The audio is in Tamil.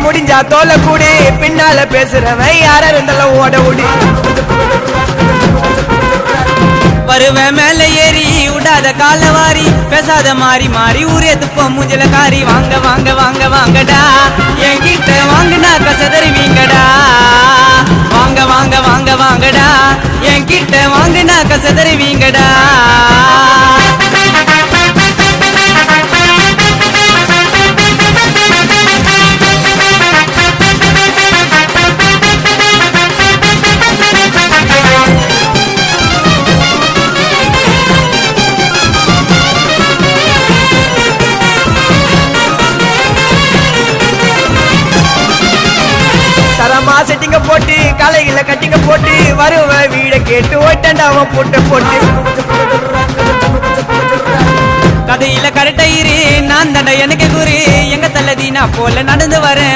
முடிஞ்சா தோலை கூடி பின்னால பேசுறவன் யாரா இருந்தாலும் ஓட ஓடி வருவேன் மேல ஏறி விடாத காலவாரி பேசாத மாறி மாறி ஊரே துப்ப மூஞ்சல காரி வாங்க வாங்க வாங்க வாங்கடா என்கிட்ட வாங்கினா கசதருவீங்கடா வாங்க வாங்க வாங்க வாங்கடா என்கிட்ட வாங்கினா கசதருவீங்கடா தரமா செட்டிங்க போட்டு காலையில கட்டிங்க போட்டு வருவ வீட கேட்டு ஓட்டண்டாவ போட்டு போட்டு கதையில கரெக்டா இரு நான் தண்டை எனக்கு குரு எங்க தள்ளதி நான் போல நடந்து வரேன்